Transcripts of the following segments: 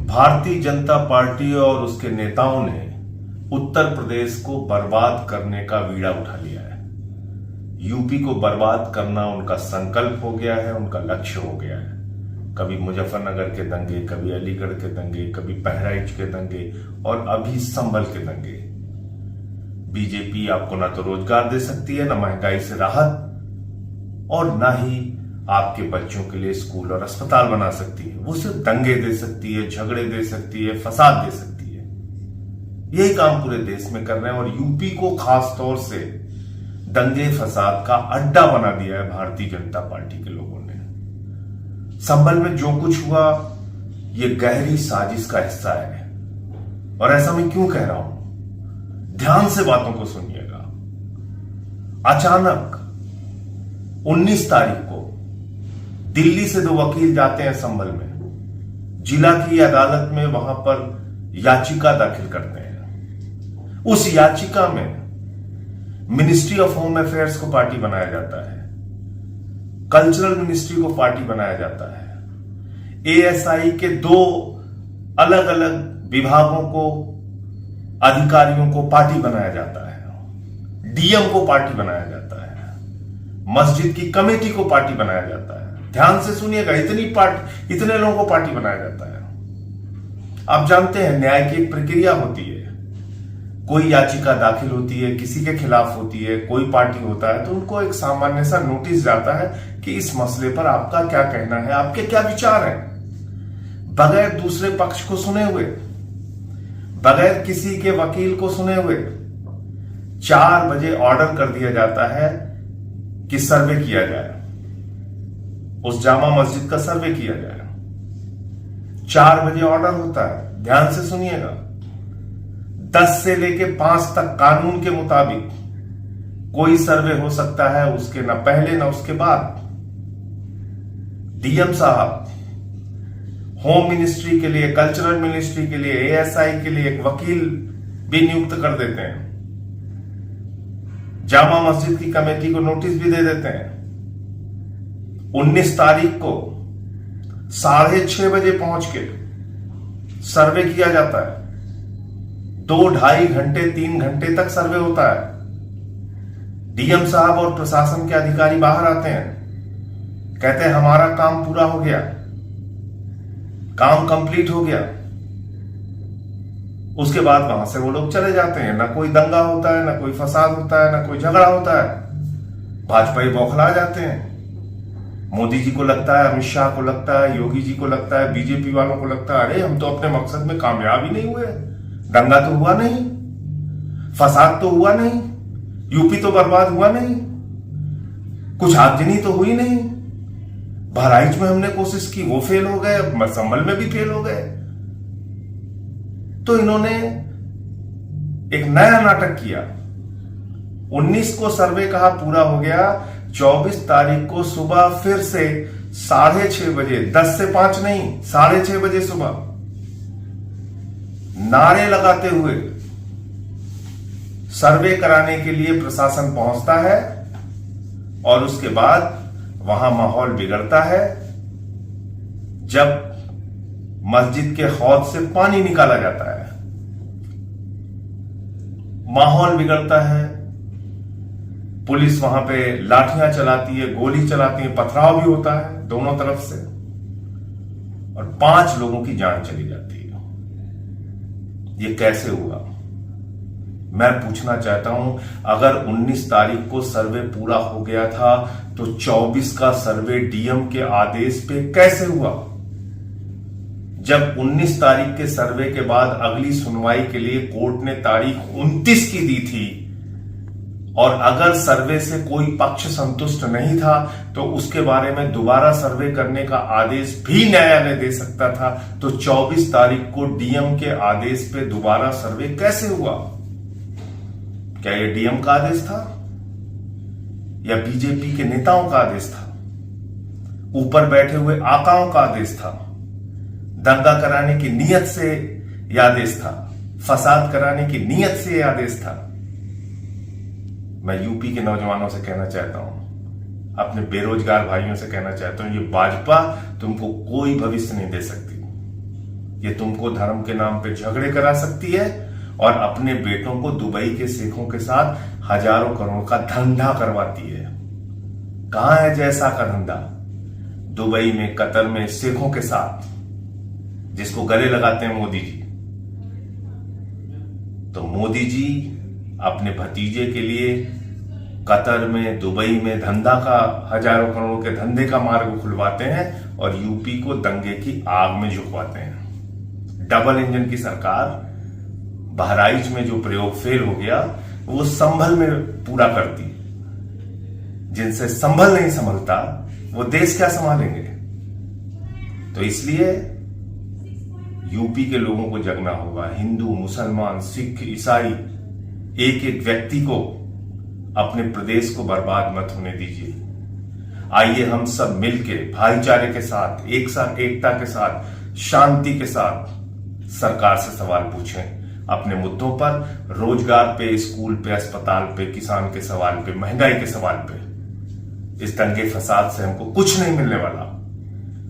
Bharatiya Janata party और उसके नेताओं ने उत्तर प्रदेश को बर्बाद करने का बीड़ा उठा लिया है। यूपी को बर्बाद करना उनका संकल्प हो गया है, उनका लक्ष्य हो गया है। कभी मुजफ्फरनगर के दंगे, कभी अलीगढ़ के दंगे, कभी बहराइच के दंगे और अभी संभल के दंगे। बीजेपी आपको ना तो रोजगार दे सकती है, ना महंगाई से राहत, और ना ही आपके बच्चों के लिए स्कूल और अस्पताल बना सकती है। वो सिर्फ दंगे दे सकती है, झगड़े दे सकती है, फसाद दे सकती है। यही काम पूरे देश में कर रहे हैं और यूपी को खास तौर से दंगे फसाद का अड्डा बना दिया है भारतीय जनता पार्टी के लोगों ने। संभल में जो कुछ हुआ ये गहरी साजिश का हिस्सा है। और ऐसा मैं क्यों कह रहा हूं, ध्यान से बातों को सुनिएगा। अचानक 19 तारीख को दिल्ली से 2 वकील जाते हैं संभल में, जिला की अदालत में वहां पर याचिका दाखिल करते हैं। उस याचिका में मिनिस्ट्री ऑफ होम अफेयर्स को पार्टी बनाया जाता है, कल्चरल मिनिस्ट्री को पार्टी बनाया जाता है, एएसआई के 2 अलग अलग विभागों को, अधिकारियों को पार्टी बनाया जाता है, डीएम को पार्टी बनाया जाता है, मस्जिद की कमेटी को पार्टी बनाया जाता है। ध्यान से सुनिएगा, इतने लोगों को पार्टी बनाया जाता है। आप जानते हैं न्याय की एक प्रक्रिया होती है। कोई याचिका दाखिल होती है, किसी के खिलाफ होती है, कोई पार्टी होता है तो उनको एक सामान्य सा नोटिस जाता है कि इस मसले पर आपका क्या कहना है, आपके क्या विचार हैं। बगैर दूसरे पक्ष को सुने हुए, बगैर किसी के वकील को सुने हुए 4 बजे ऑर्डर कर दिया जाता है कि सर्वे किया जाए, उस जामा मस्जिद का सर्वे किया जाए। 4 बजे ऑर्डर होता है। ध्यान से सुनिएगा, 10 से लेके 5 तक कानून के मुताबिक कोई सर्वे हो सकता है, उसके ना पहले ना उसके बाद। डीएम साहब होम मिनिस्ट्री के लिए, कल्चरल मिनिस्ट्री के लिए, एएसआई के लिए एक वकील भी नियुक्त कर देते हैं, जामा मस्जिद की कमेटी को नोटिस भी दे देते हैं। 19 तारीख को 6:30 बजे पहुंच के सर्वे किया जाता है। 2-2.5 घंटे 3 घंटे तक सर्वे होता है। डीएम साहब और प्रशासन के अधिकारी बाहर आते हैं, कहते हैं हमारा काम पूरा हो गया, काम कंप्लीट हो गया। उसके बाद वहां से वो लोग चले जाते हैं। ना कोई दंगा होता है, ना कोई फसाद होता है, ना कोई झगड़ा होता है। भाजपाई बौखला जाते हैं। मोदी जी को लगता है, अमित शाह को लगता है, योगी जी को लगता है, बीजेपी वालों को लगता है, अरे हम तो अपने मकसद में कामयाब ही नहीं हुए, दंगा तो हुआ नहीं, फसाद तो हुआ नहीं, यूपी तो बर्बाद हुआ नहीं, कुछ आगजनी तो हुई नहीं, बहराइच में हमने कोशिश की वो फेल हो गए, संभल में भी फेल हो गए। तो इन्होंने एक नया नाटक किया। 19 को सर्वे कहा पूरा हो गया, 24 तारीख को सुबह फिर से 6:30 बजे, 10 से 5 नहीं, 6:30 बजे सुबह नारे लगाते हुए सर्वे कराने के लिए प्रशासन पहुंचता है और उसके बाद वहां माहौल बिगड़ता है। जब मस्जिद के हौद से पानी निकाला जाता है, माहौल बिगड़ता है। पुलिस वहां पे लाठियां चलाती है, गोली चलाती है, पथराव भी होता है दोनों तरफ से और 5 लोगों की जान चली जाती है। ये कैसे हुआ, मैं पूछना चाहता हूं। अगर 19 तारीख को सर्वे पूरा हो गया था तो 24 का सर्वे डीएम के आदेश पे कैसे हुआ? जब 19 तारीख के सर्वे के बाद अगली सुनवाई के लिए कोर्ट ने तारीख 29 की दी थी और अगर सर्वे से कोई पक्ष संतुष्ट नहीं था तो उसके बारे में दोबारा सर्वे करने का आदेश भी न्यायालय दे सकता था, तो 24 तारीख को डीएम के आदेश पे दोबारा सर्वे कैसे हुआ? क्या यह डीएम का आदेश था या बीजेपी के नेताओं का आदेश था, ऊपर बैठे हुए आकाओं का आदेश था, दंगा कराने की नीयत से यह आदेश था, फसाद कराने की नीयत से यह आदेश था? मैं यूपी के नौजवानों से कहना चाहता हूं, अपने बेरोजगार भाइयों से कहना चाहता हूं, ये भाजपा तुमको कोई भविष्य नहीं दे सकती। ये तुमको धर्म के नाम पे झगड़े करा सकती है और अपने बेटों को दुबई के शेखों के साथ हजारों करोड़ का धंधा करवाती है। कहां है जैसा का धंधा? दुबई में, कतर में, शेखों के साथ, जिसको गले लगाते हैं मोदी जी। तो मोदी जी अपने भतीजे के लिए कतर में, दुबई में धंधा का, हजारों करोड़ के धंधे का मार्ग खुलवाते हैं और यूपी को दंगे की आग में झुकवाते हैं। डबल इंजन की सरकार, बहराइच में जो प्रयोग फेल हो गया वो संभल में पूरा करती। जिनसे संभल नहीं संभलता वो देश क्या संभालेंगे? तो इसलिए यूपी के लोगों को जगना होगा। हिंदू, मुसलमान, सिख, ईसाई, एक एक व्यक्ति को अपने प्रदेश को बर्बाद मत होने दीजिए। आइए हम सब मिलके भाईचारे के साथ, एक साथ, एकता के साथ, शांति के साथ सरकार से सवाल पूछें अपने मुद्दों पर, रोजगार पे, स्कूल पे, अस्पताल पे, किसान के सवाल पे, महंगाई के सवाल पे। इस दंगे फसाद से हमको कुछ नहीं मिलने वाला।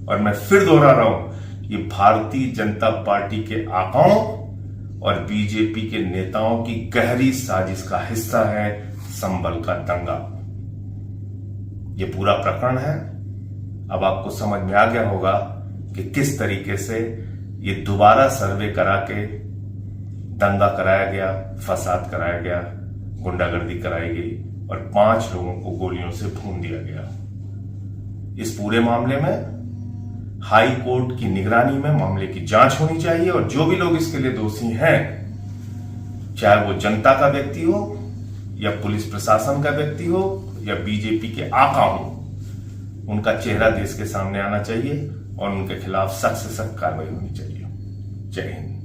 और मैं फिर दोहरा रहा हूं, ये भारतीय जनता पार्टी के आकाओं और बीजेपी के नेताओं की गहरी साजिश का हिस्सा है संभल का दंगा। ये पूरा प्रकरण है। अब आपको समझ में आ गया होगा कि किस तरीके से ये दोबारा सर्वे करा के दंगा कराया गया, फसाद कराया गया, गुंडागर्दी कराई गई और 5 लोगों को गोलियों से भून दिया गया। इस पूरे मामले में हाई कोर्ट की निगरानी में मामले की जांच होनी चाहिए और जो भी लोग इसके लिए दोषी हैं, चाहे वो जनता का व्यक्ति हो या पुलिस प्रशासन का व्यक्ति हो या बीजेपी के आका हो, उनका चेहरा देश के सामने आना चाहिए और उनके खिलाफ सख्त से सख्त कार्रवाई होनी चाहिए। जय हिंद।